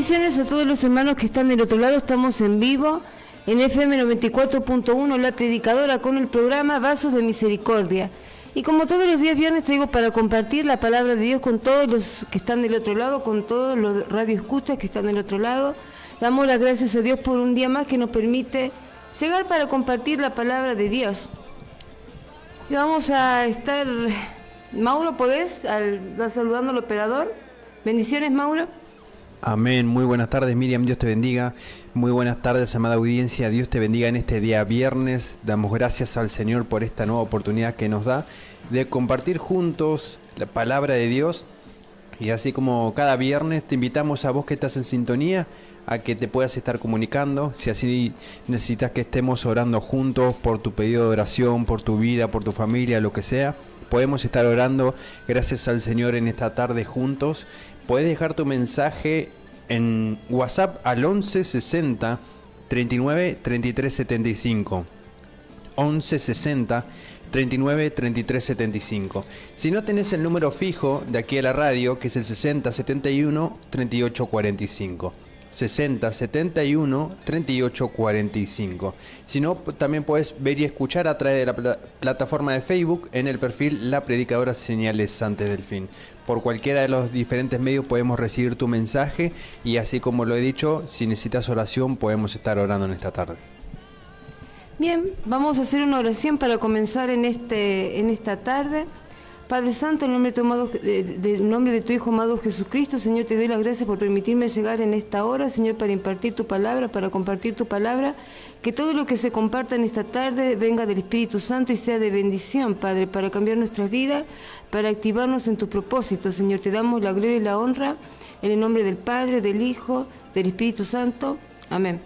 Bendiciones a todos los hermanos que están del otro lado. Estamos en vivo en FM 94.1, La Predicadora, con el programa Vasos de Misericordia. Y como todos los días viernes traigo para compartir la palabra de Dios con todos los que están del otro lado, con todos los radioescuchas que están del otro lado. Damos las gracias a Dios por un día más que nos permite llegar para compartir la palabra de Dios. Y vamos a estar... Mauro, ¿podés? Va saludando al operador. Bendiciones, Mauro. Amén. Muy buenas tardes, Miriam. Dios te bendiga. Muy buenas tardes, amada audiencia. Dios te bendiga en este día viernes. Damos gracias al Señor por esta nueva oportunidad que nos da de compartir juntos la palabra de Dios. Y así como cada viernes te invitamos a vos que estás en sintonía a que te puedas estar comunicando. Si así necesitas que estemos orando juntos por tu pedido de oración, por tu vida, por tu familia, lo que sea, podemos estar orando gracias al Señor en esta tarde juntos. Puedes dejar tu mensaje en WhatsApp al 11 60 39 33 75. 11 60 39 33 75. Si no tenés el número fijo de aquí a la radio, que es el 60 71 38 45. 60 71 38 45. Si no, también puedes ver y escuchar a través de la plataforma de Facebook en el perfil La Predicadora Señales Antes del Fin. Por cualquiera de los diferentes medios podemos recibir tu mensaje y así como lo he dicho, si necesitas oración podemos estar orando en esta tarde. Bien, vamos a hacer una oración para comenzar en esta tarde. Padre Santo, en nombre de tu Hijo amado Jesucristo, Señor, te doy las gracias por permitirme llegar en esta hora, Señor, para impartir tu palabra, para compartir tu palabra. Que todo lo que se comparta en esta tarde venga del Espíritu Santo y sea de bendición, Padre, para cambiar nuestras vidas, para activarnos en tus propósitos, Señor. Te damos la gloria y la honra en el nombre del Padre, del Hijo, del Espíritu Santo. Amén.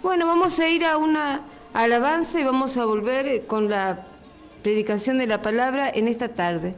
Bueno, vamos a ir a una alabanza y vamos a volver con la predicación de la palabra en esta tarde.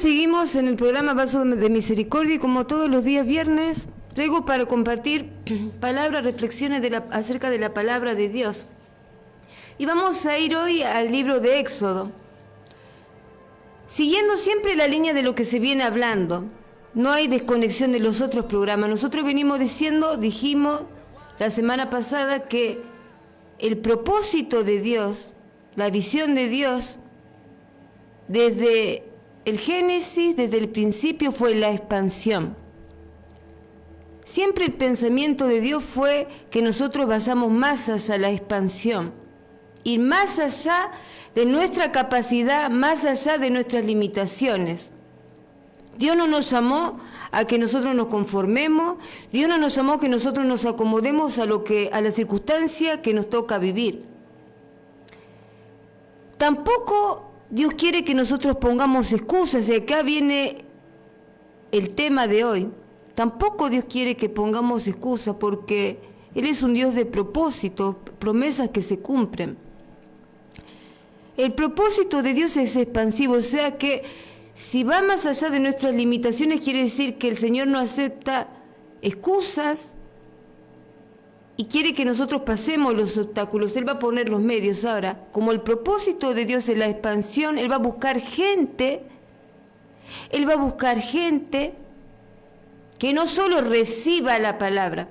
seguimos en el programa Vaso de Misericordia y como todos los días viernes traigo para compartir palabras, reflexiones acerca de la palabra de Dios. Y vamos a ir hoy al libro de Éxodo, siguiendo siempre la línea de lo que se viene hablando. No hay desconexión de los otros programas. Nosotros dijimos la semana pasada que el propósito de Dios, la visión de Dios, desde el Génesis, desde el principio, fue la expansión. Siempre el pensamiento de Dios fue que nosotros vayamos más allá, la expansión, ir más allá de nuestra capacidad, más allá de nuestras limitaciones. Dios no nos llamó a que nosotros nos conformemos, Dios no nos llamó a que nosotros nos acomodemos a la circunstancia que nos toca vivir. Tampoco Dios quiere que nosotros pongamos excusas, y acá viene el tema de hoy. Tampoco Dios quiere que pongamos excusas, porque Él es un Dios de propósitos, promesas que se cumplen. El propósito de Dios es expansivo, o sea que si va más allá de nuestras limitaciones, quiere decir que el Señor no acepta excusas y quiere que nosotros pasemos los obstáculos. Él va a poner los medios. Ahora, como el propósito de Dios es la expansión, Él va a buscar gente que no solo reciba la palabra,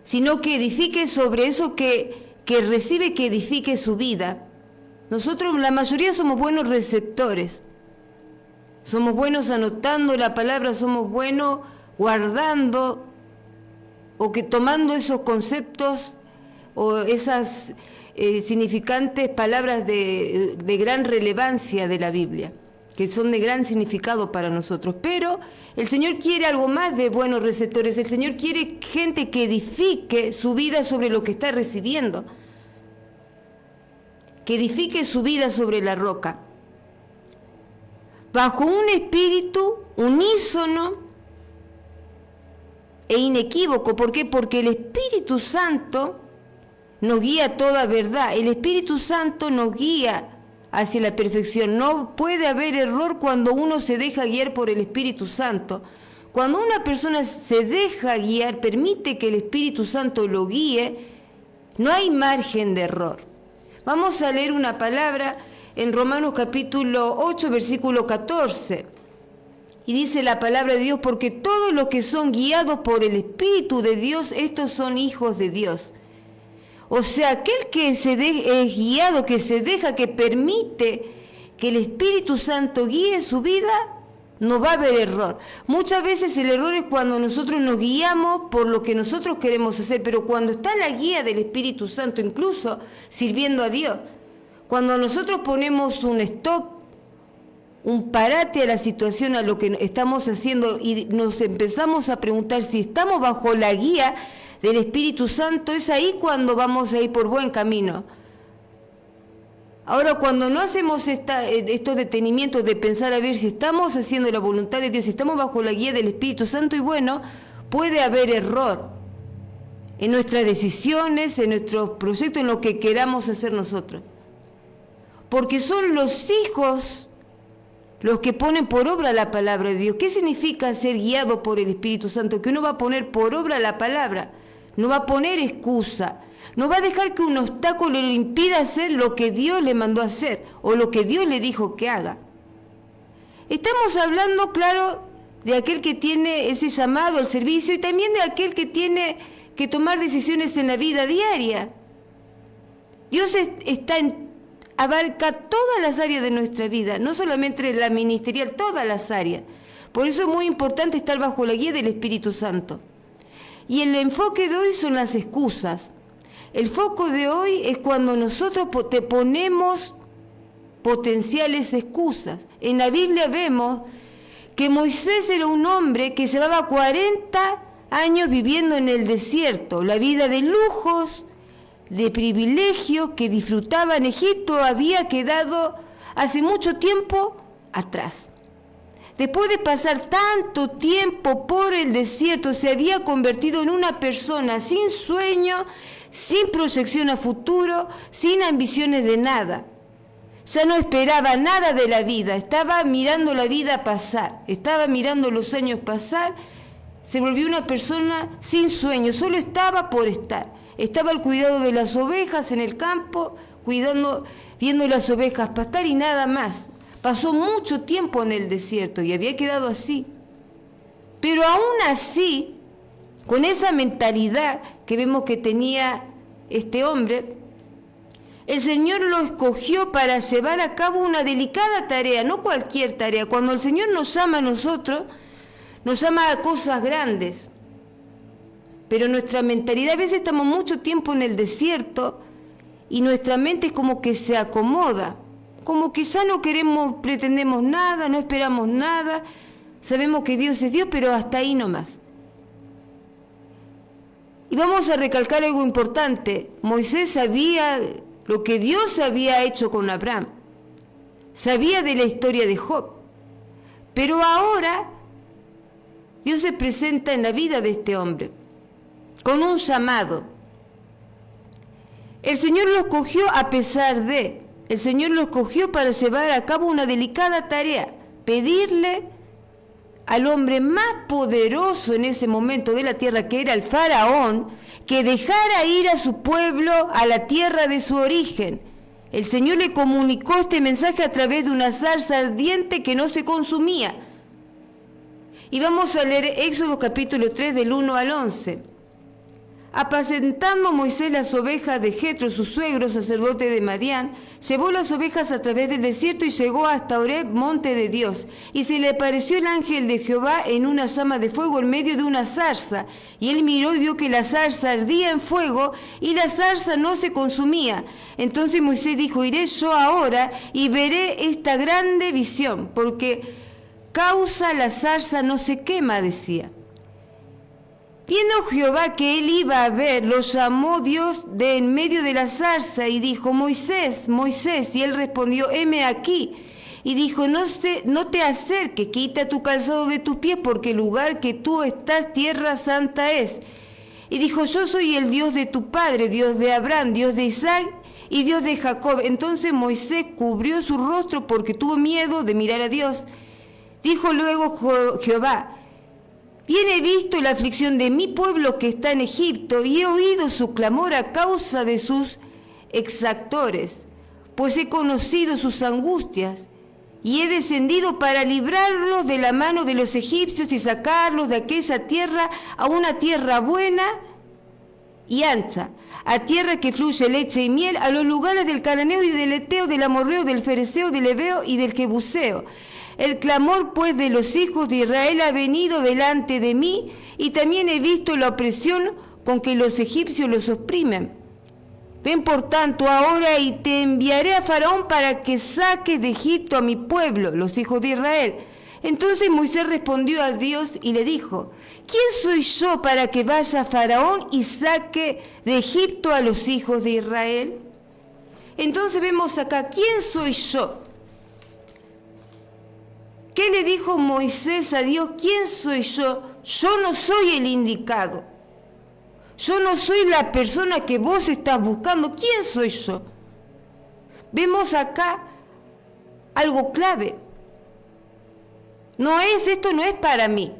sino que edifique sobre eso que recibe, que edifique su vida. Nosotros, la mayoría, somos buenos receptores. Somos buenos anotando la palabra, somos buenos guardando o que tomando esos conceptos o esas significantes palabras de gran relevancia de la Biblia, que son de gran significado para nosotros. Pero el Señor quiere algo más de buenos receptores. El Señor quiere gente que edifique su vida sobre lo que está recibiendo, que edifique su vida sobre la roca, bajo un espíritu unísono e inequívoco. ¿Por qué? Porque el Espíritu Santo nos guía a toda verdad. El Espíritu Santo nos guía hacia la perfección. No puede haber error cuando uno se deja guiar por el Espíritu Santo. Cuando una persona se deja guiar, permite que el Espíritu Santo lo guíe, no hay margen de error. Vamos a leer una palabra en Romanos capítulo 8, versículo 14. Y dice la palabra de Dios: porque todos los que son guiados por el Espíritu de Dios, estos son hijos de Dios. O sea, aquel que es guiado, que se deja, que permite que el Espíritu Santo guíe su vida, no va a haber error. Muchas veces el error es cuando nosotros nos guiamos por lo que nosotros queremos hacer, pero cuando está la guía del Espíritu Santo, incluso sirviendo a Dios, cuando nosotros ponemos un stop, un parate a la situación, a lo que estamos haciendo, y nos empezamos a preguntar si estamos bajo la guía del Espíritu Santo, es ahí cuando vamos a ir por buen camino. Ahora, cuando no hacemos estos detenimientos de pensar a ver si estamos haciendo la voluntad de Dios, si estamos bajo la guía del Espíritu Santo, y bueno, puede haber error en nuestras decisiones, en nuestros proyectos, en lo que queramos hacer nosotros. Porque son los hijos los que ponen por obra la palabra de Dios. ¿Qué significa ser guiado por el Espíritu Santo? Que uno va a poner por obra la palabra, no va a poner excusa, no va a dejar que un obstáculo le impida hacer lo que Dios le mandó a hacer o lo que Dios le dijo que haga. Estamos hablando, claro, de aquel que tiene ese llamado al servicio y también de aquel que tiene que tomar decisiones en la vida diaria. Dios abarca todas las áreas de nuestra vida, no solamente la ministerial, todas las áreas. Por eso es muy importante estar bajo la guía del Espíritu Santo. Y el enfoque de hoy son las excusas. El foco de hoy es cuando nosotros te ponemos potenciales excusas. En la Biblia vemos que Moisés era un hombre que llevaba 40 años viviendo en el desierto, la vida de lujos, de privilegio que disfrutaba en Egipto había quedado hace mucho tiempo atrás. Después de pasar tanto tiempo por el desierto, se había convertido en una persona sin sueño, sin proyección a futuro, sin ambiciones de nada. Ya no esperaba nada de la vida, estaba mirando la vida pasar, estaba mirando los años pasar, se volvió una persona sin sueño, solo estaba por estar. Estaba al cuidado de las ovejas en el campo, viendo las ovejas pastar y nada más. Pasó mucho tiempo en el desierto y había quedado así. Pero aún así, con esa mentalidad que vemos que tenía este hombre, el Señor lo escogió para llevar a cabo una delicada tarea, no cualquier tarea. Cuando el Señor nos llama a nosotros, nos llama a cosas grandes. Pero nuestra mentalidad, a veces estamos mucho tiempo en el desierto y nuestra mente es como que se acomoda, como que ya no pretendemos nada, no esperamos nada, sabemos que Dios es Dios, pero hasta ahí nomás. Y vamos a recalcar algo importante. Moisés sabía lo que Dios había hecho con Abraham. Sabía de la historia de Job. Pero ahora Dios se presenta en la vida de este hombre con un llamado. El Señor lo escogió a pesar de. El Señor lo escogió para llevar a cabo una delicada tarea. Pedirle al hombre más poderoso en ese momento de la tierra, que era el faraón, que dejara ir a su pueblo a la tierra de su origen. El Señor le comunicó este mensaje a través de una zarza ardiente que no se consumía. Y vamos a leer Éxodo capítulo 3 del 1 al 11. Apacentando Moisés las ovejas de Jetro, su suegro, sacerdote de Madián, llevó las ovejas a través del desierto y llegó hasta Horeb, monte de Dios. Y se le apareció el ángel de Jehová en una llama de fuego en medio de una zarza. Y él miró y vio que la zarza ardía en fuego y la zarza no se consumía. Entonces Moisés dijo: iré yo ahora y veré esta grande visión, porque causa la zarza no se quema, decía. Viendo Jehová que él iba a ver, lo llamó Dios de en medio de la zarza y dijo: Moisés, Moisés. Y él respondió: heme aquí. Y dijo: no te acerques, quita tu calzado de tus pies, porque el lugar que tú estás, tierra santa es. Y dijo: yo soy el Dios de tu padre, Dios de Abraham, Dios de Isaac y Dios de Jacob. Entonces Moisés cubrió su rostro porque tuvo miedo de mirar a Dios. Dijo luego Jehová: bien he visto la aflicción de mi pueblo que está en Egipto, y he oído su clamor a causa de sus exactores, pues he conocido sus angustias, y he descendido para librarlos de la mano de los egipcios y sacarlos de aquella tierra a una tierra buena y ancha, a tierra que fluye leche y miel, a los lugares del cananeo y del eteo, del amorreo, del fereceo, del heveo y del jebuseo. El clamor pues de los hijos de Israel ha venido delante de mí, y también he visto la opresión con que los egipcios los oprimen. Ven por tanto ahora y te enviaré a Faraón para que saques de Egipto a mi pueblo, los hijos de Israel. Entonces Moisés respondió a Dios y le dijo: ¿quién soy yo para que vaya a Faraón y saque de Egipto a los hijos de Israel? Entonces vemos acá: ¿quién soy yo? ¿Qué le dijo Moisés a Dios? ¿Quién soy yo? Yo no soy el indicado. Yo no soy la persona que vos estás buscando. ¿Quién soy yo? Vemos acá algo clave. Esto no es para mí.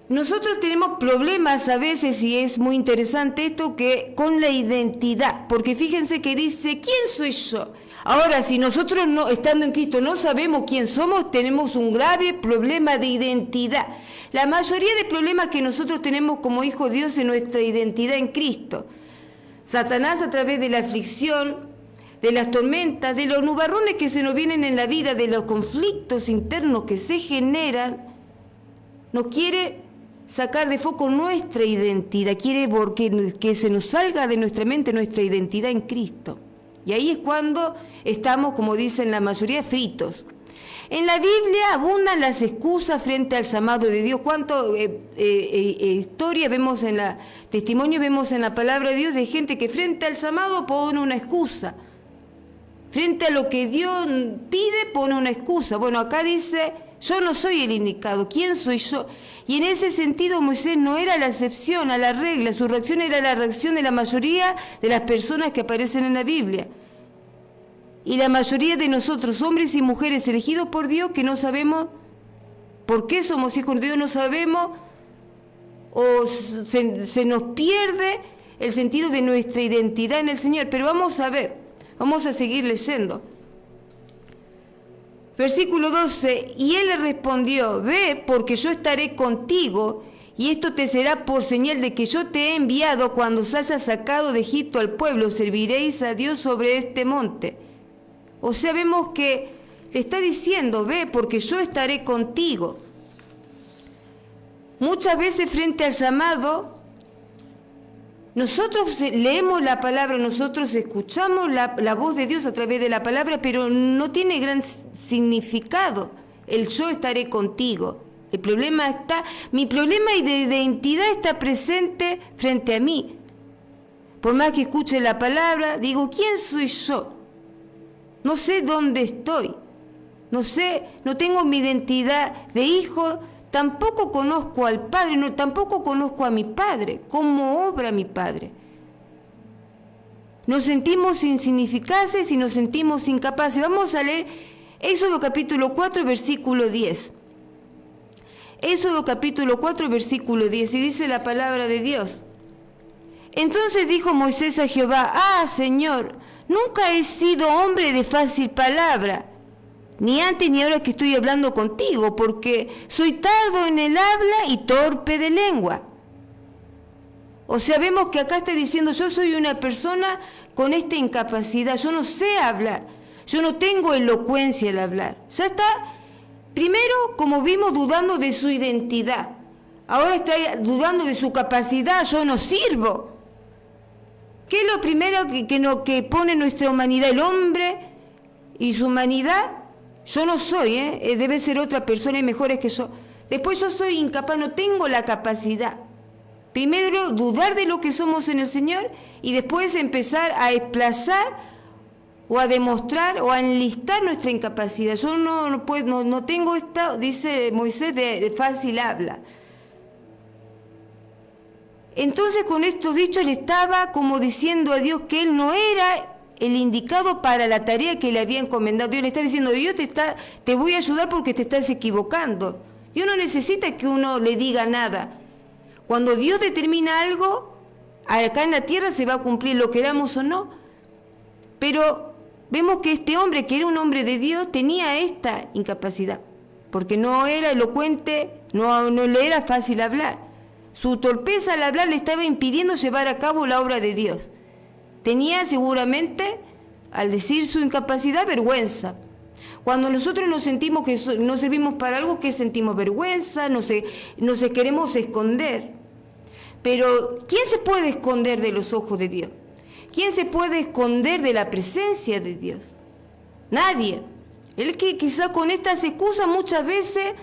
Nosotros tenemos problemas a veces, y es muy interesante esto, que con la identidad, porque fíjense que dice: ¿quién soy yo? Ahora, si nosotros estando en Cristo no sabemos quién somos, tenemos un grave problema de identidad. La mayoría de problemas que nosotros tenemos como hijos de Dios es nuestra identidad en Cristo. Satanás, a través de la aflicción, de las tormentas, de los nubarrones que se nos vienen en la vida, de los conflictos internos que se generan, nos quiere sacar de foco nuestra identidad, quiere que se nos salga de nuestra mente nuestra identidad en Cristo. Y ahí es cuando estamos, como dicen la mayoría, fritos. En la Biblia abundan las excusas frente al llamado de Dios. ¿Cuánto historia vemos en la testimonio, vemos en la palabra de Dios de gente que frente al llamado pone una excusa? Frente a lo que Dios pide pone una excusa. Bueno, acá dice: yo no soy el indicado, ¿quién soy yo? Y en ese sentido Moisés no era la excepción a la regla, su reacción era la reacción de la mayoría de las personas que aparecen en la Biblia. Y la mayoría de nosotros, hombres y mujeres elegidos por Dios, que no sabemos por qué somos hijos de Dios, no sabemos, o se nos pierde el sentido de nuestra identidad en el Señor. Pero vamos a ver, vamos a seguir leyendo. Versículo 12, y él le respondió, ve, porque yo estaré contigo, y esto te será por señal de que yo te he enviado. Cuando os haya sacado de Egipto al pueblo, serviréis a Dios sobre este monte. O sea, vemos que le está diciendo, ve, porque yo estaré contigo. Muchas veces frente al llamado, nosotros leemos la palabra, nosotros escuchamos la voz de Dios a través de la palabra, pero no tiene gran significado el yo estaré contigo. El problema está, mi problema de identidad está presente frente a mí. Por más que escuche la palabra, digo, ¿quién soy yo? No sé dónde estoy. No sé, no tengo mi identidad de hijo, tampoco conozco al Padre, tampoco conozco a mi Padre, cómo obra mi Padre. Nos sentimos insignificantes y nos sentimos incapaces. Vamos a leer Éxodo capítulo 4, versículo 10. Éxodo capítulo 4, versículo 10, y dice la palabra de Dios. Entonces dijo Moisés a Jehová, Señor, nunca he sido hombre de fácil palabra, ni antes ni ahora que estoy hablando contigo, porque soy tardo en el habla y torpe de lengua. O sea, vemos que acá está diciendo, yo soy una persona con esta incapacidad, yo no sé hablar, yo no tengo elocuencia al hablar. Ya está, primero, como vimos, dudando de su identidad. Ahora está dudando de su capacidad, yo no sirvo. ¿Qué es lo primero que pone nuestra humanidad? El hombre y su humanidad. Yo no soy, debe ser otra persona y mejores que yo. Después yo soy incapaz, no tengo la capacidad. Primero dudar de lo que somos en el Señor y después empezar a explayar o a demostrar o a enlistar nuestra incapacidad. Yo no tengo esta, dice Moisés, de fácil habla. Entonces con esto dicho le estaba como diciendo a Dios que él no era el indicado para la tarea que le había encomendado. Dios le está diciendo, Dios te voy a ayudar porque te estás equivocando. Dios no necesita que uno le diga nada. Cuando Dios determina algo, acá en la tierra se va a cumplir, lo queramos o no. Pero vemos que este hombre, que era un hombre de Dios, tenía esta incapacidad, porque no era elocuente, no le era fácil hablar. Su torpeza al hablar le estaba impidiendo llevar a cabo la obra de Dios. Tenía seguramente, al decir su incapacidad, vergüenza. Cuando nosotros nos sentimos que no servimos para algo, ¿qué sentimos? Vergüenza, nos queremos esconder. Pero, ¿quién se puede esconder de los ojos de Dios? ¿Quién se puede esconder de la presencia de Dios? Nadie. Él que quizá con estas excusas muchas veces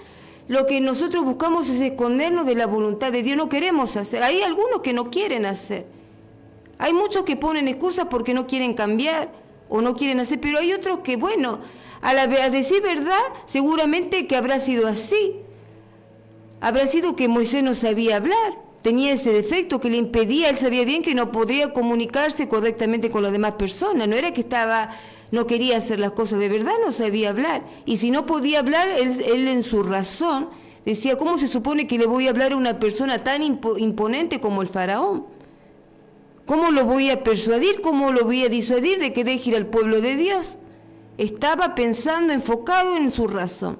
lo que nosotros buscamos es escondernos de la voluntad de Dios. No queremos hacer. Hay algunos que no quieren hacer. Hay muchos que ponen excusas porque no quieren cambiar o no quieren hacer, pero hay otros que, bueno, a decir verdad, seguramente que habrá sido así. Habrá sido que Moisés no sabía hablar, tenía ese defecto que le impedía, él sabía bien que no podría comunicarse correctamente con las demás personas, no era que no quería hacer las cosas de verdad, no sabía hablar. Y si no podía hablar, él en su razón decía, ¿cómo se supone que le voy a hablar a una persona tan imponente como el faraón? ¿Cómo lo voy a persuadir? ¿Cómo lo voy a disuadir de que deje ir al pueblo de Dios? Estaba pensando, enfocado en su razón.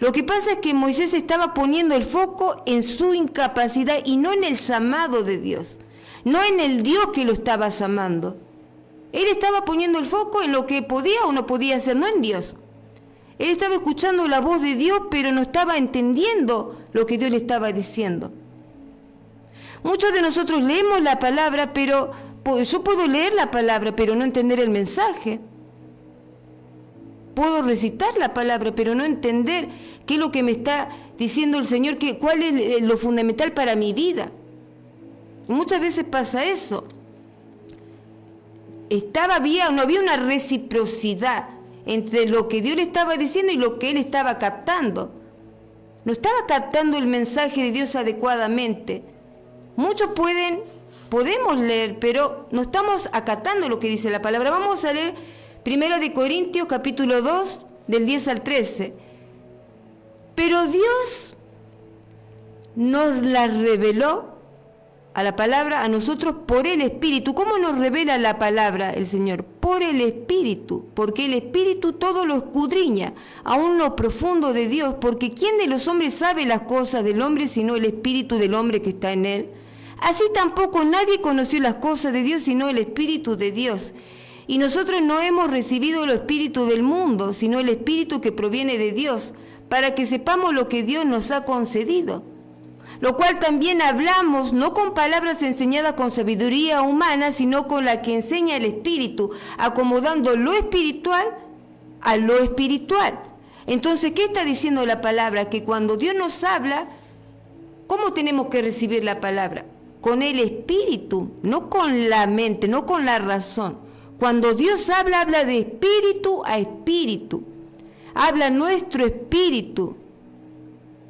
Lo que pasa es que Moisés estaba poniendo el foco en su incapacidad y no en el llamado de Dios, no en el Dios que lo estaba llamando. Él estaba poniendo el foco en lo que podía o no podía hacer, no en Dios. Él estaba escuchando la voz de Dios, pero no estaba entendiendo lo que Dios le estaba diciendo. Muchos de nosotros leemos la palabra, pero yo puedo leer la palabra, pero no entender el mensaje. Puedo recitar la palabra, pero no entender qué es lo que me está diciendo el Señor, cuál es lo fundamental para mi vida. Muchas veces pasa eso. No había una reciprocidad entre lo que Dios le estaba diciendo y lo que él estaba captando. No estaba captando el mensaje de Dios adecuadamente. Muchos podemos leer, pero no estamos acatando lo que dice la palabra. Vamos a leer Primera de Corintios, capítulo 2, del 10 al 13. Pero Dios nos la reveló a la palabra, a nosotros, por el Espíritu. ¿Cómo nos revela la palabra el Señor? Por el Espíritu, porque el Espíritu todo lo escudriña, aún lo profundo de Dios, porque ¿quién de los hombres sabe las cosas del hombre sino el Espíritu del hombre que está en él? Así tampoco nadie conoció las cosas de Dios sino el Espíritu de Dios. Y nosotros no hemos recibido el Espíritu del mundo, sino el Espíritu que proviene de Dios, para que sepamos lo que Dios nos ha concedido. Lo cual también hablamos, no con palabras enseñadas con sabiduría humana, sino con la que enseña el Espíritu, acomodando lo espiritual a lo espiritual. Entonces, ¿qué está diciendo la palabra? Que cuando Dios nos habla, ¿cómo tenemos que recibir la palabra? Con el Espíritu, no con la mente, no con la razón. Cuando Dios habla, habla de espíritu a espíritu. Habla nuestro espíritu.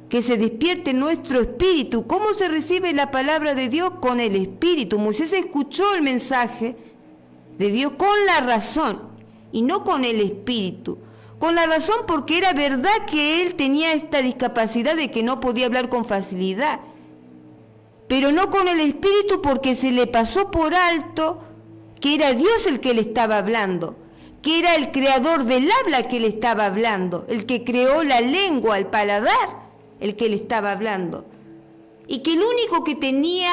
Que se despierte nuestro espíritu. ¿Cómo se recibe la palabra de Dios? Con el espíritu. Moisés escuchó el mensaje de Dios con la razón y no con el espíritu. Con la razón porque era verdad que él tenía esta discapacidad de que no podía hablar con facilidad. Pero no con el espíritu porque se le pasó por alto que era Dios el que le estaba hablando, que era el creador del habla que le estaba hablando, el que creó la lengua, el paladar, el que le estaba hablando, y que el único que tenía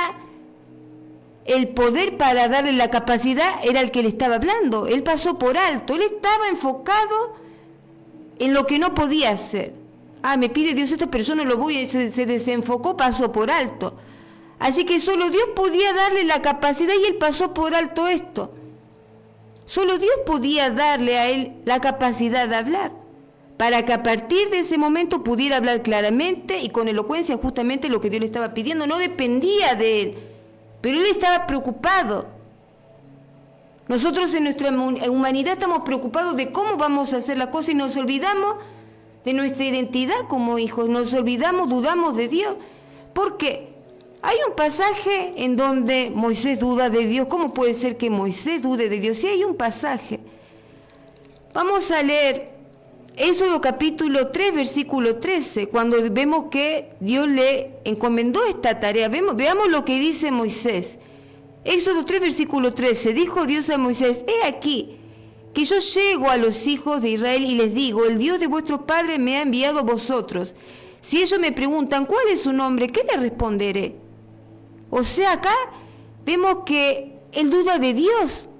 el poder para darle la capacidad era el que le estaba hablando. Él pasó por alto, él estaba enfocado en lo que no podía hacer. Me pide Dios esto, pero yo no lo voy, se desenfocó, pasó por alto. Así que solo Dios podía darle la capacidad y él pasó por alto esto. Solo Dios podía darle a él la capacidad de hablar, para que a partir de ese momento pudiera hablar claramente y con elocuencia justamente lo que Dios le estaba pidiendo. No dependía de él, pero él estaba preocupado. Nosotros en nuestra humanidad estamos preocupados de cómo vamos a hacer la cosa y nos olvidamos de nuestra identidad como hijos, nos olvidamos, dudamos de Dios. ¿Por qué? Hay un pasaje en donde Moisés duda de Dios. ¿Cómo puede ser que Moisés dude de Dios? Sí, hay un pasaje. Vamos a leer Éxodo capítulo 3, versículo 13, cuando vemos que Dios le encomendó esta tarea. Veamos lo que dice Moisés. Éxodo 3, versículo 13. Dijo Dios a Moisés: he aquí que yo llego a los hijos de Israel y les digo: el Dios de vuestros padres me ha enviado a vosotros. Si ellos me preguntan cuál es su nombre, ¿qué les responderé? O sea, acá vemos que él duda de Dios.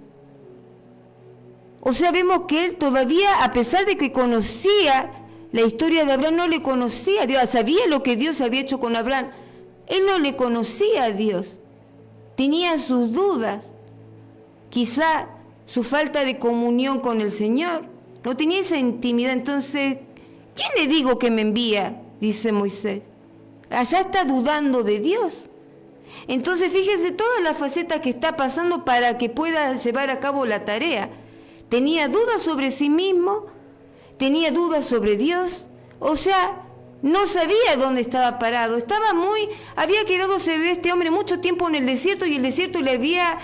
O sea, vemos que él todavía, a pesar de que conocía la historia de Abraham, no le conocía a Dios. Sabía lo que Dios había hecho con Abraham. Él no le conocía a Dios. Tenía sus dudas. Quizá su falta de comunión con el Señor. No tenía esa intimidad. Entonces, ¿quién le digo que me envía? Dice Moisés. Allá está dudando de Dios. Entonces, fíjense todas las facetas que está pasando para que pueda llevar a cabo la tarea. Tenía dudas sobre sí mismo, tenía dudas sobre Dios, o sea, no sabía dónde estaba parado, había quedado este hombre mucho tiempo en el desierto y el desierto le había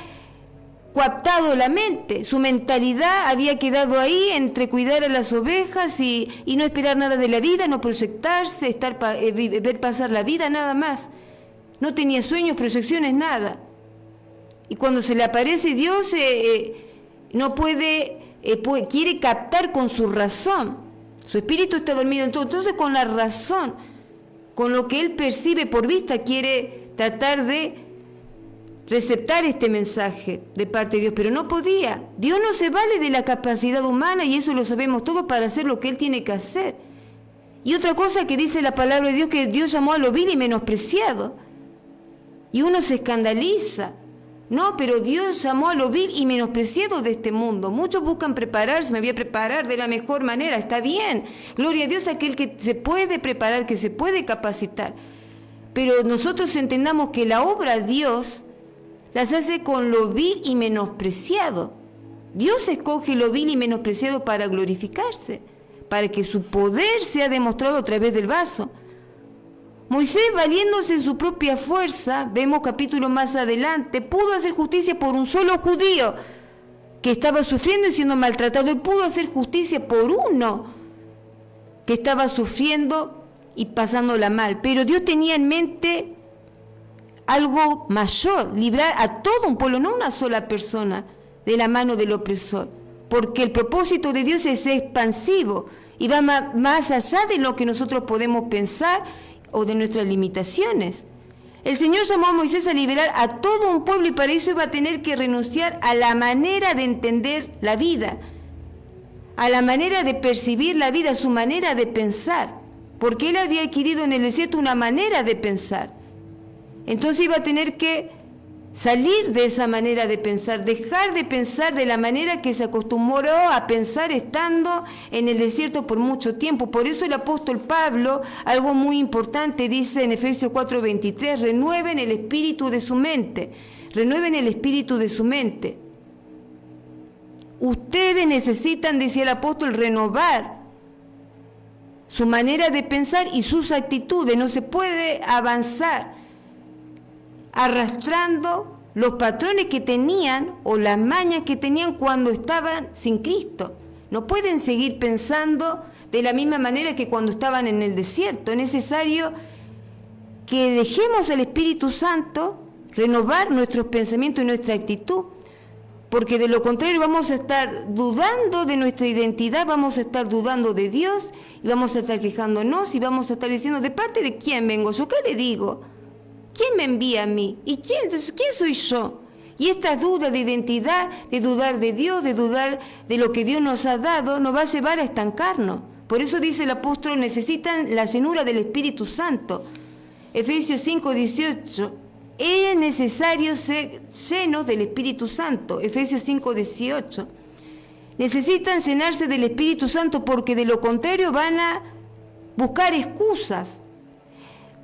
coaptado la mente, su mentalidad había quedado ahí entre cuidar a las ovejas y no esperar nada de la vida, no proyectarse, ver pasar la vida, nada más. No tenía sueños, proyecciones, nada. Y cuando se le aparece Dios, no quiere captar con su razón. Su espíritu está dormido en todo. Entonces, con la razón, con lo que él percibe por vista, quiere tratar de receptar este mensaje de parte de Dios, pero no podía. Dios no se vale de la capacidad humana, y eso lo sabemos todos, para hacer lo que él tiene que hacer. Y otra cosa que dice la palabra de Dios, que Dios llamó a lo vil y menospreciado. Y uno se escandaliza. No, pero Dios llamó a lo vil y menospreciado de este mundo. Muchos buscan prepararse, me voy a preparar de la mejor manera, está bien. Gloria a Dios, aquel que se puede preparar, que se puede capacitar. Pero nosotros entendamos que la obra de Dios las hace con lo vil y menospreciado. Dios escoge lo vil y menospreciado para glorificarse, para que su poder sea demostrado a través del vaso. Moisés, valiéndose en su propia fuerza, vemos capítulos más adelante, pudo hacer justicia por un solo judío, que estaba sufriendo y siendo maltratado, y pudo hacer justicia por uno que estaba sufriendo y pasándola mal. Pero Dios tenía en mente algo mayor, librar a todo un pueblo, no una sola persona, de la mano del opresor, porque el propósito de Dios es expansivo y va más allá de lo que nosotros podemos pensar o de nuestras limitaciones. El Señor llamó a Moisés a liberar a todo un pueblo y para eso iba a tener que renunciar a la manera de entender la vida, a la manera de percibir la vida, a su manera de pensar, porque él había adquirido en el desierto una manera de pensar. Entonces iba a tener que salir de esa manera de pensar, dejar de pensar de la manera que se acostumbró a pensar estando en el desierto por mucho tiempo. Por eso el apóstol Pablo, algo muy importante, dice en Efesios 4:23, renueven el espíritu de su mente, renueven el espíritu de su mente. Ustedes necesitan, decía el apóstol, renovar su manera de pensar y sus actitudes. No se puede avanzar arrastrando los patrones que tenían o las mañas que tenían cuando estaban sin Cristo. No pueden seguir pensando de la misma manera que cuando estaban en el desierto. Es necesario que dejemos al Espíritu Santo renovar nuestros pensamientos y nuestra actitud, porque de lo contrario vamos a estar dudando de nuestra identidad, vamos a estar dudando de Dios y vamos a estar quejándonos y vamos a estar diciendo, ¿de parte de quién vengo yo? ¿Qué le digo? ¿Quién me envía a mí? ¿Y quién soy yo? Y esta duda de identidad, de dudar de Dios, de dudar de lo que Dios nos ha dado, nos va a llevar a estancarnos. Por eso dice el apóstol, necesitan la llenura del Espíritu Santo. Efesios 5:18, es necesario ser llenos del Espíritu Santo. Efesios 5:18, necesitan llenarse del Espíritu Santo porque de lo contrario van a buscar excusas.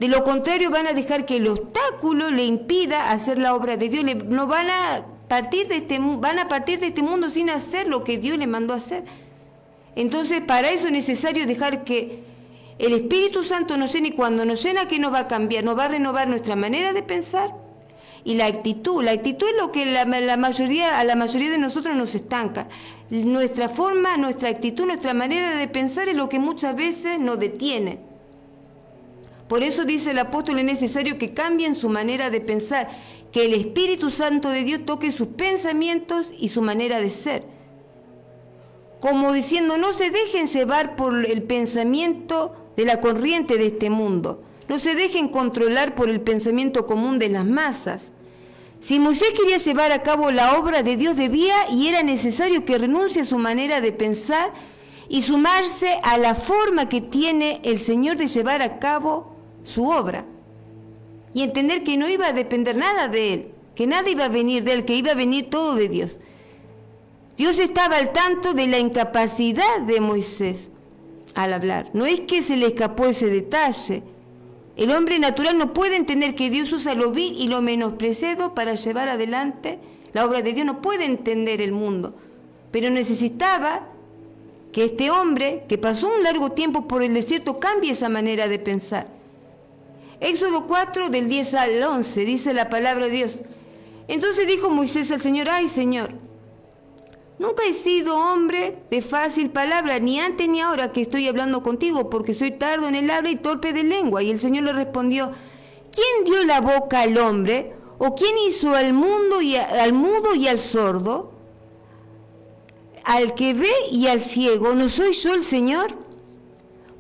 De lo contrario van a dejar que el obstáculo le impida hacer la obra de Dios. No van a partir de este mundo sin hacer lo que Dios le mandó a hacer. Entonces para eso es necesario dejar que el Espíritu Santo nos llene, y cuando nos llena, ¿qué nos va a cambiar? Nos va a renovar nuestra manera de pensar y la actitud. La actitud es lo que a la mayoría de nosotros nos estanca. Nuestra forma, nuestra actitud, nuestra manera de pensar es lo que muchas veces nos detiene. Por eso dice el apóstol, es necesario que cambien su manera de pensar, que el Espíritu Santo de Dios toque sus pensamientos y su manera de ser. Como diciendo, no se dejen llevar por el pensamiento de la corriente de este mundo, no se dejen controlar por el pensamiento común de las masas. Si Moisés quería llevar a cabo la obra de Dios, debía y era necesario que renuncie a su manera de pensar y sumarse a la forma que tiene el Señor de llevar a cabo su obra, y entender que no iba a depender nada de él, que nada iba a venir de él, que iba a venir todo de Dios. Dios estaba al tanto de la incapacidad de Moisés al hablar. No es que se le escapó ese detalle. El hombre natural no puede entender que Dios usa lo vil y lo menospreciado para llevar adelante la obra de Dios. No puede entender el mundo, pero necesitaba que este hombre, que pasó un largo tiempo por el desierto, cambie esa manera de pensar. Éxodo 4, del 10 al 11, dice la palabra de Dios. Entonces dijo Moisés al Señor, ay Señor, nunca he sido hombre de fácil palabra, ni antes ni ahora que estoy hablando contigo, porque soy tardo en el habla y torpe de lengua. Y el Señor le respondió, ¿quién dio la boca al hombre? ¿O quién hizo al mudo y al sordo? Al que ve y al ciego, ¿no soy yo el Señor?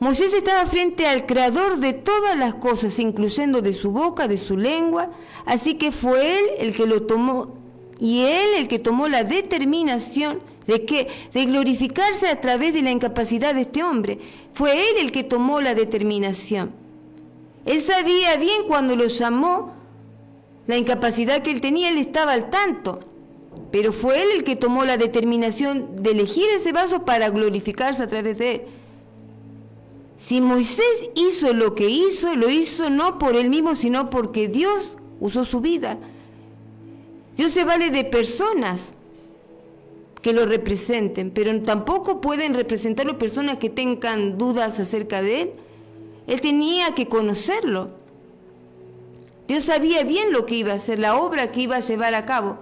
Moisés estaba frente al Creador de todas las cosas, incluyendo de su boca, de su lengua, así que fue él el que lo tomó, y él el que tomó la determinación de glorificarse a través de la incapacidad de este hombre. Fue él el que tomó la determinación. Él sabía bien cuando lo llamó, la incapacidad que él tenía, él estaba al tanto, pero fue él el que tomó la determinación de elegir ese vaso para glorificarse a través de él. Si Moisés hizo lo que hizo, lo hizo no por él mismo, sino porque Dios usó su vida. Dios se vale de personas que lo representen, pero tampoco pueden representarlo personas que tengan dudas acerca de él. Él tenía que conocerlo. Dios sabía bien lo que iba a hacer, la obra que iba a llevar a cabo.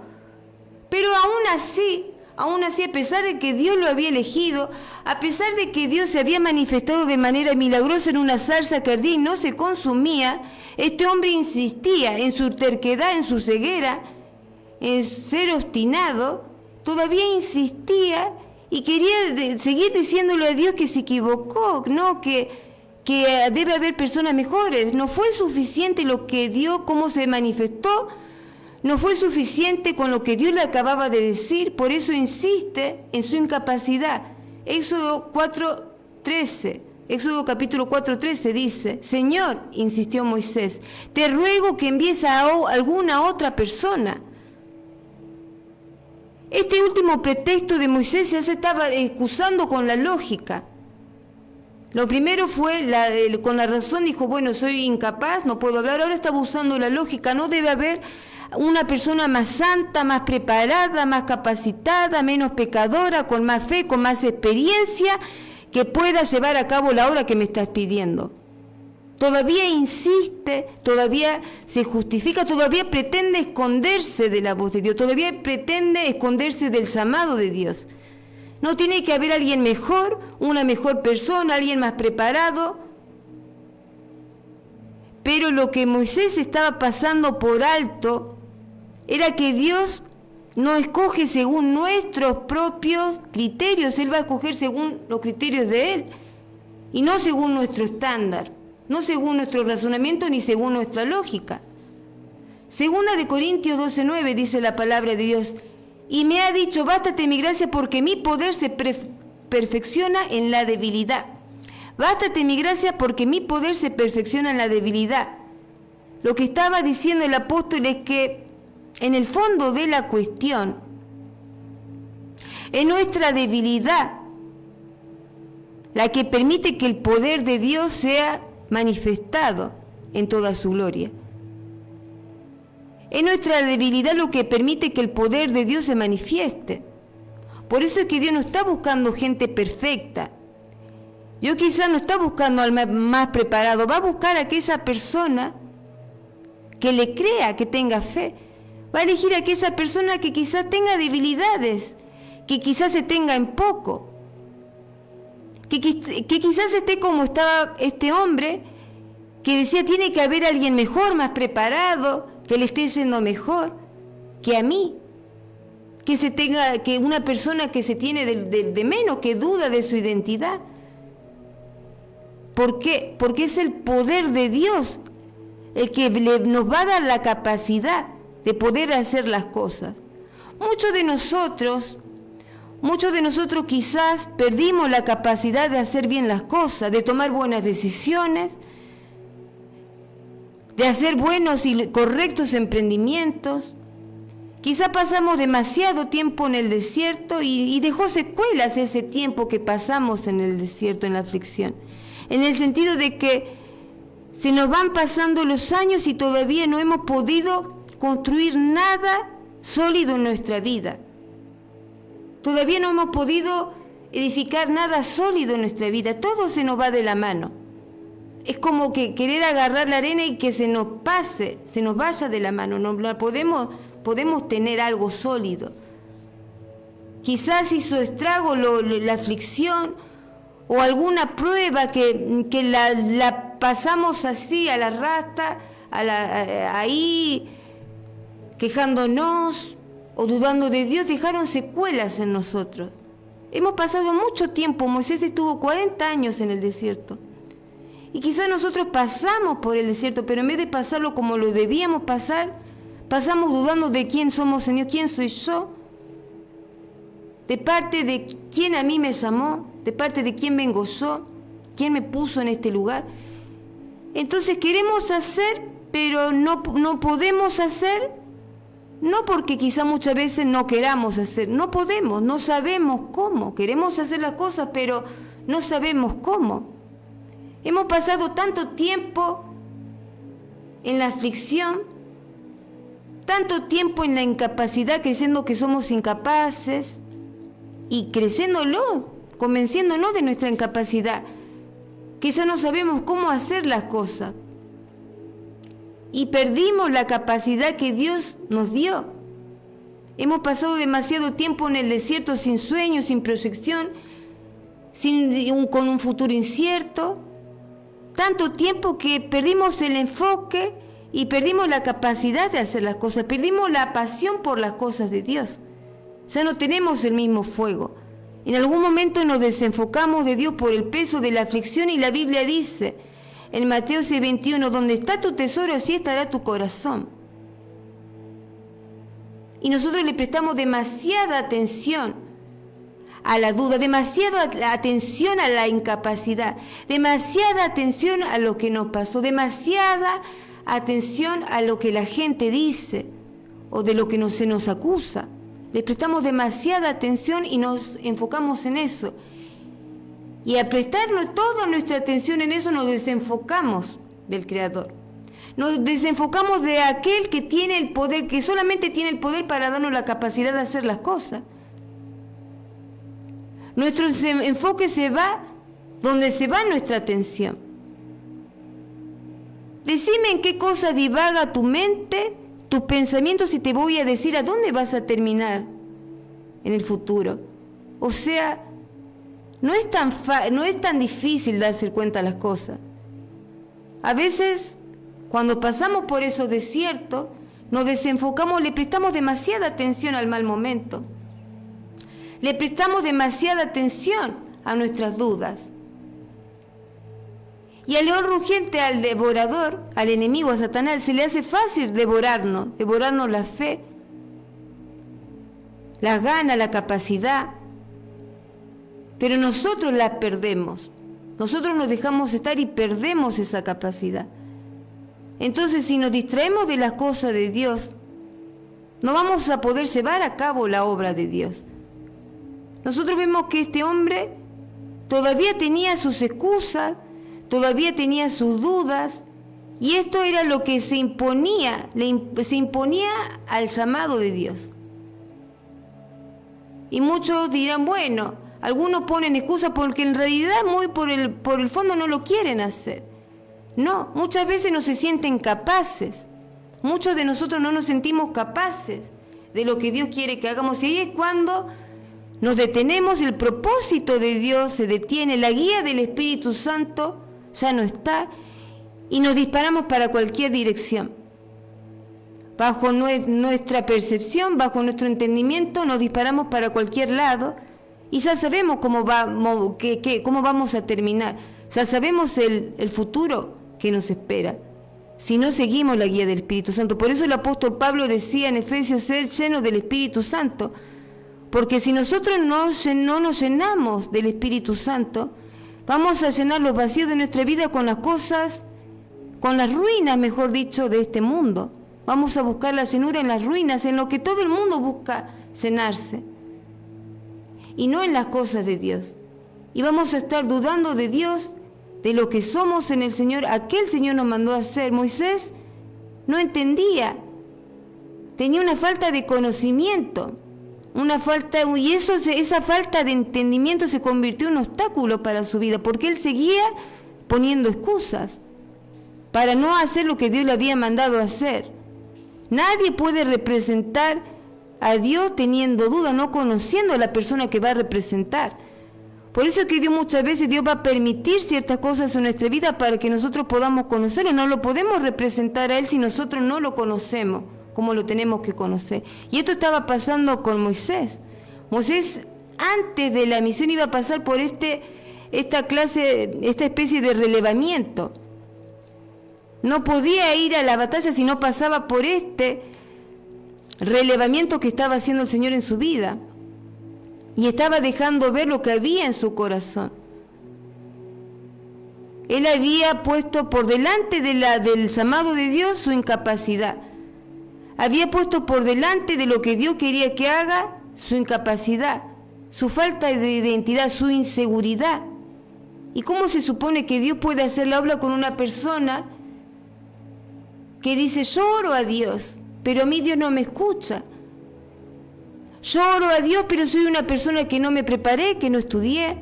Pero aún así, Aún así, a pesar de que Dios lo había elegido, a pesar de que Dios se había manifestado de manera milagrosa en una zarza que ardía y no se consumía, este hombre insistía en su terquedad, en su ceguera, en ser obstinado, todavía insistía y quería seguir diciéndole a Dios que se equivocó, no, que debe haber personas mejores. No fue suficiente lo que Dios, cómo se manifestó, no fue suficiente con lo que Dios le acababa de decir, por eso insiste en su incapacidad. Éxodo capítulo 4:13 dice: Señor, insistió Moisés, te ruego que envíes a alguna otra persona. Este último pretexto de Moisés ya se estaba excusando con la lógica. Lo primero fue con la razón, dijo, bueno, soy incapaz, no puedo hablar. Ahora estaba usando la lógica, no debe haber una persona más santa, más preparada, más capacitada, menos pecadora, con más fe, con más experiencia, que pueda llevar a cabo la obra que me estás pidiendo. Todavía insiste, todavía se justifica, todavía pretende esconderse de la voz de Dios, todavía pretende esconderse del llamado de Dios. No tiene que haber alguien mejor, una mejor persona, alguien más preparado. Pero lo que Moisés estaba pasando por alto era que Dios no escoge según nuestros propios criterios, Él va a escoger según los criterios de Él, y no según nuestro estándar, no según nuestro razonamiento ni según nuestra lógica. Segunda de Corintios 12:9 dice la palabra de Dios: y me ha dicho, bástate mi gracia porque mi poder se perfecciona en la debilidad. Bástate mi gracia porque mi poder se perfecciona en la debilidad. Lo que estaba diciendo el apóstol es que en el fondo de la cuestión, es nuestra debilidad la que permite que el poder de Dios sea manifestado en toda su gloria. Es nuestra debilidad lo que permite que el poder de Dios se manifieste. Por eso es que Dios no está buscando gente perfecta. Dios quizás no está buscando al más preparado, va a buscar a aquella persona que le crea, que tenga fe. Va a elegir a aquella persona que quizás tenga debilidades, que quizás se tenga en poco, que quizás esté como estaba este hombre, que decía, tiene que haber alguien mejor, más preparado, que le esté yendo mejor que a mí, que una persona que se tiene de menos, que duda de su identidad. ¿Por qué? Porque es el poder de Dios el que nos va a dar la capacidad de poder hacer las cosas. Muchos de nosotros quizás perdimos la capacidad de hacer bien las cosas, de tomar buenas decisiones, de hacer buenos y correctos emprendimientos. Quizá pasamos demasiado tiempo en el desierto y dejó secuelas ese tiempo que pasamos en el desierto, en la aflicción. En el sentido de que se nos van pasando los años y todavía no hemos podido construir nada sólido en nuestra vida. Todavía no hemos podido edificar nada sólido en nuestra vida. Todo se nos va de la mano. Es como que querer agarrar la arena y que se nos pase, se nos vaya de la mano. No podemos tener algo sólido. Quizás hizo estrago la aflicción o alguna prueba que la pasamos así a la rasta, ahí quejándonos o dudando de Dios, dejaron secuelas en nosotros. Hemos pasado mucho tiempo. Moisés estuvo 40 años en el desierto. Y quizás nosotros pasamos por el desierto, pero en vez de pasarlo como lo debíamos pasar, pasamos dudando de quién somos, Señor, quién soy yo, de parte de quién a mí me llamó, de parte de quién vengo yo, quién me puso en este lugar. Entonces queremos hacer, pero no podemos hacer, no porque quizá muchas veces no queramos hacer, no podemos, no sabemos cómo. Queremos hacer las cosas, pero no sabemos cómo. Hemos pasado tanto tiempo en la aflicción, tanto tiempo en la incapacidad, creyendo que somos incapaces y creyéndolo, convenciéndonos de nuestra incapacidad, que ya no sabemos cómo hacer las cosas. Y perdimos la capacidad que Dios nos dio. Hemos pasado demasiado tiempo en el desierto sin sueño, sin proyección, con un futuro incierto. Tanto tiempo que perdimos el enfoque y perdimos la capacidad de hacer las cosas, perdimos la pasión por las cosas de Dios. Ya no tenemos el mismo fuego. En algún momento nos desenfocamos de Dios por el peso de la aflicción y la Biblia dice en Mateo 6:21, donde está tu tesoro, allí estará tu corazón. Y nosotros le prestamos demasiada atención a la duda, demasiada atención a la incapacidad, demasiada atención a lo que nos pasó, demasiada atención a lo que la gente dice o de lo que se nos acusa. Le prestamos demasiada atención y nos enfocamos en eso. Y al prestarnos toda nuestra atención en eso, nos desenfocamos del Creador. Nos desenfocamos de aquel que tiene el poder, que solamente tiene el poder para darnos la capacidad de hacer las cosas. Nuestro enfoque se va donde se va nuestra atención. Decime en qué cosa divaga tu mente, tus pensamientos, y te voy a decir a dónde vas a terminar en el futuro. O sea, no es tan difícil darse cuenta de las cosas. A veces, cuando pasamos por esos desiertos, nos desenfocamos, le prestamos demasiada atención al mal momento. Le prestamos demasiada atención a nuestras dudas. Y al león rugiente, al devorador, al enemigo, a Satanás, se le hace fácil devorarnos la fe, las ganas, la capacidad. Pero nosotros la perdemos. Nosotros nos dejamos estar y perdemos esa capacidad. Entonces, si nos distraemos de las cosas de Dios, no vamos a poder llevar a cabo la obra de Dios. Nosotros vemos que este hombre todavía tenía sus excusas, todavía tenía sus dudas, y esto era lo que se imponía al llamado de Dios. Y muchos dirán, bueno, algunos ponen excusas porque en realidad muy por el fondo no lo quieren hacer. No, muchas veces no se sienten capaces. Muchos de nosotros no nos sentimos capaces de lo que Dios quiere que hagamos. Y ahí es cuando nos detenemos, el propósito de Dios se detiene, la guía del Espíritu Santo ya no está y nos disparamos para cualquier dirección. Bajo nuestra percepción, bajo nuestro entendimiento, nos disparamos para cualquier lado y ya sabemos cómo vamos a terminar. Ya sabemos el futuro que nos espera si no seguimos la guía del Espíritu Santo. Por eso el apóstol Pablo decía en Efesios, ser llenos del Espíritu Santo, porque si nosotros no nos llenamos del Espíritu Santo, vamos a llenar los vacíos de nuestra vida con las cosas, con las ruinas, mejor dicho, de este mundo. Vamos a buscar la llenura en las ruinas, en lo que todo el mundo busca llenarse, y no en las cosas de Dios. Y vamos a estar dudando de Dios, de lo que somos en el Señor. Aquel Señor nos mandó a hacer. Moisés no entendía, tenía una falta de conocimiento, y esa falta de entendimiento se convirtió en un obstáculo para su vida, porque él seguía poniendo excusas para no hacer lo que Dios le había mandado hacer. Nadie puede representar a Dios teniendo duda, no conociendo a la persona que va a representar. Por eso es que muchas veces Dios va a permitir ciertas cosas en nuestra vida para que nosotros podamos conocerlo. No lo podemos representar a Él si nosotros no lo conocemos como lo tenemos que conocer. Y esto estaba pasando con Moisés. Moisés, antes de la misión, iba a pasar por esta especie de relevamiento. No podía ir a la batalla si no pasaba por este relevamiento que estaba haciendo el Señor en su vida. Y estaba dejando ver lo que había en su corazón. Él había puesto por delante del llamado de Dios su incapacidad. Había puesto por delante de lo que Dios quería que haga su incapacidad, su falta de identidad, su inseguridad. ¿Y cómo se supone que Dios puede hacer la obra con una persona que dice, yo oro a Dios, pero a mí Dios no me escucha? Yo oro a Dios, pero soy una persona que no me preparé, que no estudié.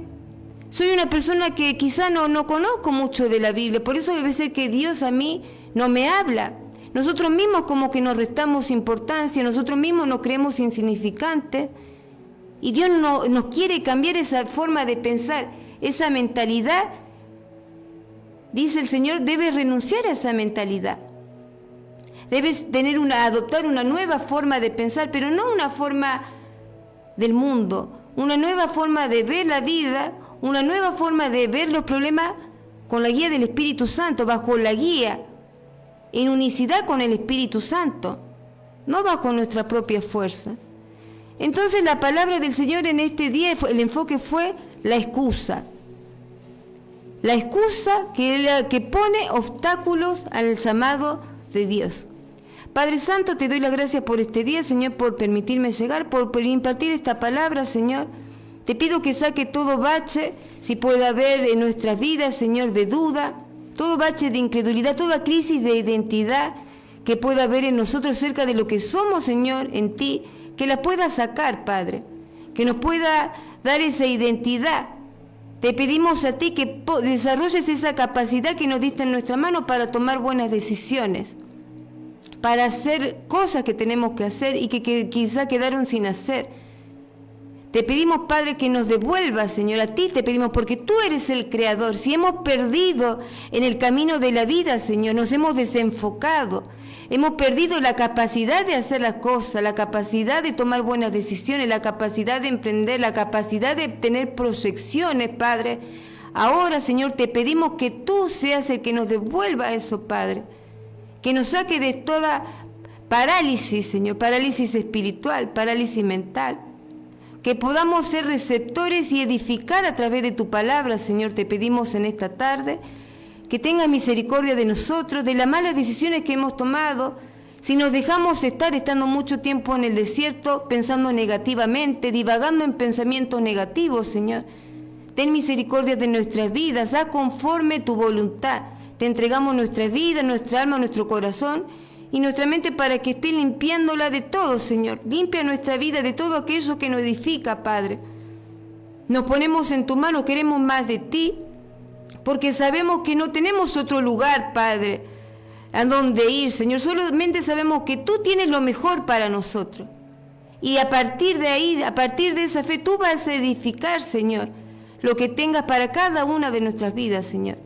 Soy una persona que quizá no conozco mucho de la Biblia. Por eso debe ser que Dios a mí no me habla. nosotros mismos como que nos restamos importancia, nosotros mismos nos creemos insignificantes, y Dios nos quiere cambiar esa forma de pensar, esa mentalidad. Dice el Señor, debes renunciar a esa mentalidad. Debes adoptar una nueva forma de pensar, pero no una forma del mundo, una nueva forma de ver la vida, una nueva forma de ver los problemas con la guía del Espíritu Santo, bajo la guía, en unicidad con el Espíritu Santo, no bajo nuestra propia fuerza. Entonces la palabra del Señor en este día, el enfoque fue la excusa. La excusa que pone obstáculos al llamado de Dios. Padre Santo, te doy las gracias por este día, Señor, por permitirme llegar, por impartir esta palabra, Señor. Te pido que saque todo bache, si puede haber en nuestras vidas, Señor, de duda, todo bache de incredulidad, toda crisis de identidad que pueda haber en nosotros acerca de lo que somos, Señor, en ti, que la pueda sacar, Padre, que nos pueda dar esa identidad. Te pedimos a ti que desarrolles esa capacidad que nos diste en nuestra mano para tomar buenas decisiones, para hacer cosas que tenemos que hacer y que quizá quedaron sin hacer. Te pedimos, Padre, que nos devuelvas, Señor, a ti te pedimos, porque tú eres el Creador. Si hemos perdido en el camino de la vida, Señor, nos hemos desenfocado, hemos perdido la capacidad de hacer las cosas, la capacidad de tomar buenas decisiones, la capacidad de emprender, la capacidad de tener proyecciones, Padre. Ahora, Señor, te pedimos que tú seas el que nos devuelva eso, Padre, que nos saque de toda parálisis, Señor, parálisis espiritual, parálisis mental. Que podamos ser receptores y edificar a través de tu palabra, Señor, te pedimos en esta tarde, que tengas misericordia de nosotros, de las malas decisiones que hemos tomado, si nos dejamos estando mucho tiempo en el desierto, pensando negativamente, divagando en pensamientos negativos, Señor. Ten misericordia de nuestras vidas, haz conforme tu voluntad. Te entregamos nuestra vida, nuestra alma, nuestro corazón, y nuestra mente para que esté limpiándola de todo, Señor. Limpia nuestra vida de todo aquello que nos edifica, Padre. Nos ponemos en tu mano, queremos más de ti, porque sabemos que no tenemos otro lugar, Padre, a donde ir, Señor. Solamente sabemos que tú tienes lo mejor para nosotros. Y a partir de ahí, a partir de esa fe, tú vas a edificar, Señor, lo que tengas para cada una de nuestras vidas, Señor.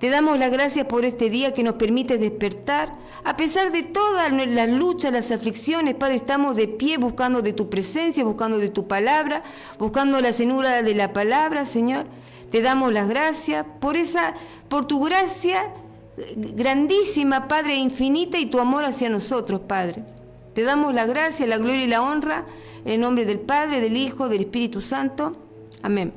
Te damos las gracias por este día que nos permite despertar. A pesar de todas las luchas, las aflicciones, Padre, estamos de pie buscando de tu presencia, buscando de tu palabra, buscando la llenura de la palabra, Señor. Te damos las gracias por tu gracia grandísima, Padre, infinita, y tu amor hacia nosotros, Padre. Te damos la gracia, la gloria y la honra en el nombre del Padre, del Hijo, del Espíritu Santo. Amén.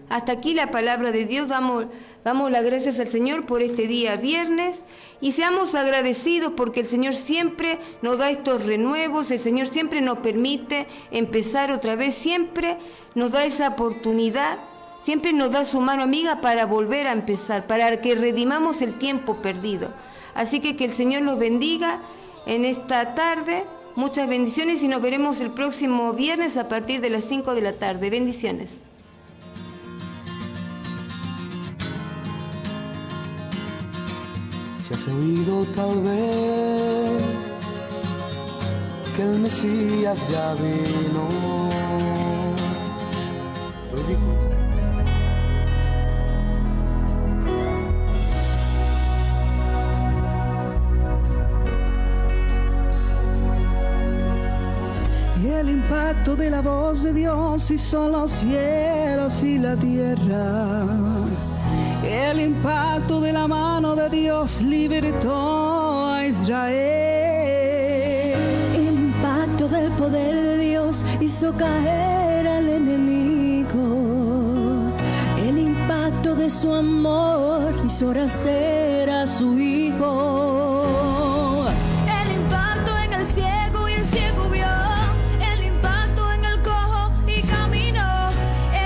Hasta aquí la palabra de Dios. Damos las gracias al Señor por este día viernes y seamos agradecidos porque el Señor siempre nos da estos renuevos, el Señor siempre nos permite empezar otra vez, siempre nos da esa oportunidad, siempre nos da su mano amiga para volver a empezar, para que redimamos el tiempo perdido. Así que el Señor los bendiga en esta tarde, muchas bendiciones y nos veremos el próximo viernes a partir de las 5 de la tarde. Bendiciones. Si has oído tal vez que el Mesías ya vino, lo dijo. Y el impacto de la voz de Dios hizo los cielos y la tierra. El impacto de la mano de Dios libertó a Israel. El impacto del poder de Dios hizo caer al enemigo. El impacto de su amor hizo nacer a su Hijo. El impacto en el ciego y el ciego vio. El impacto en el cojo y caminó.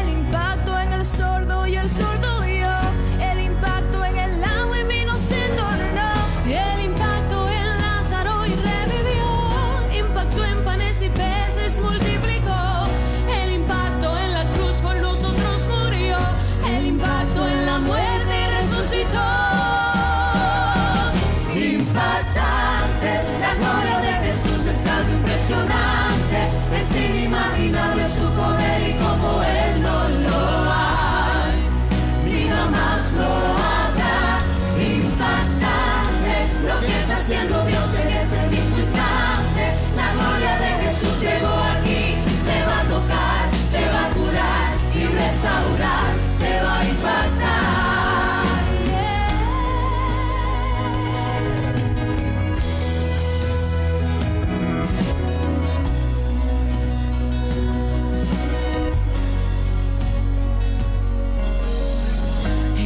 El impacto en el sordo y el sordo multiplicó. El impacto en la cruz por nosotros murió. El impacto en la muerte resucitó. Impacta. impresionante, es inimaginable su poder y como Él no lo hay, ni nada más lo habrá. Impactante lo que está haciendo Dios en ese mismo instante. La gloria de Jesús llegó aquí, te va a tocar, te va a curar y restaurar, te va a impactar.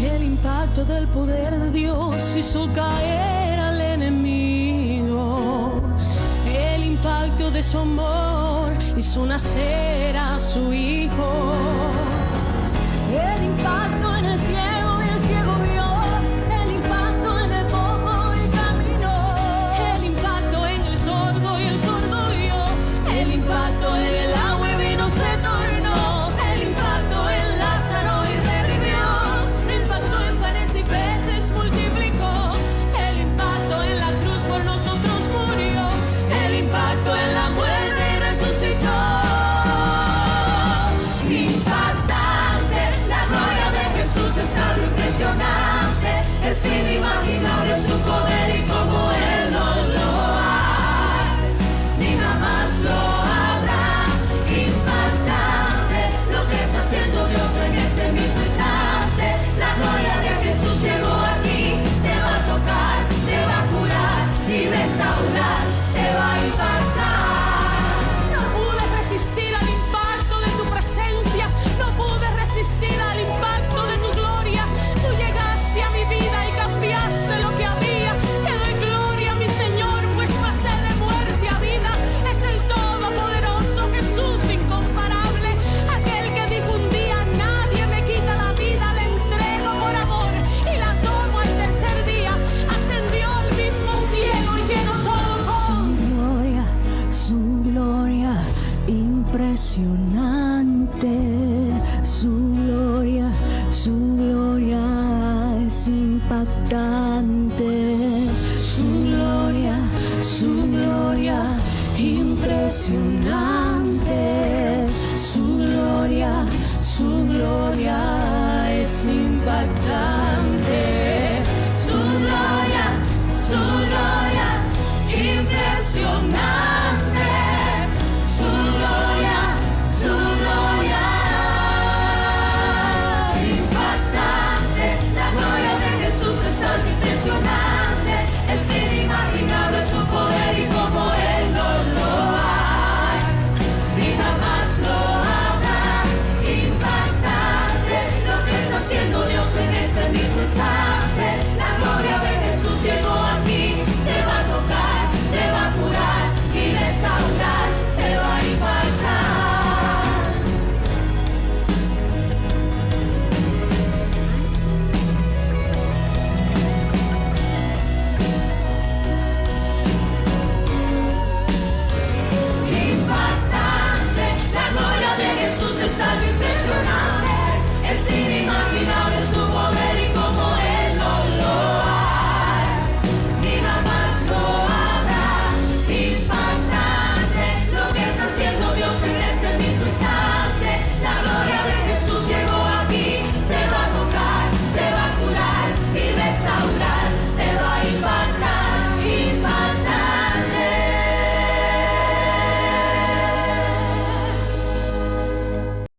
El impacto del poder de Dios hizo caer al enemigo. El impacto de su amor hizo nacer a su hijo. El impacto en el ciego y el ciego vio. El impacto en el cojo y caminó. El impacto en el sordo y el sordo vio. El impacto en el agua y vino se tornó. El impacto en Lázaro y revivió. El impacto en panes y peces multiplicó. El impacto en la cruz por nosotros murió. El impacto en la muerte y resucitó. Impactante, la gloria de Jesús es algo impresionante, es inimaginable su poder y como Él no lo hay, ni nada más lo habrá. Impactante lo que está haciendo Dios en este mismo instante. La gloria de Jesús llegó aquí, te va a tocar, te va a curar y restaurar, te va a impactar. No pude resistir al impacto de tu presencia. No pude resistir al impacto de tu gloria. Tú llegaste a mi vida y cambiaste lo que había. Te doy gloria, mi Señor, pues pasé de muerte a vida. Es el todopoderoso Jesús incomparable. Aquel que dijo un día: nadie me quita la vida, la entrego por amor y la tomo al tercer día. Ascendió al mismo cielo y llenó todo con su gloria impresionante. Su gloria es impactante. Su gloria impresionante. Su gloria es impactante.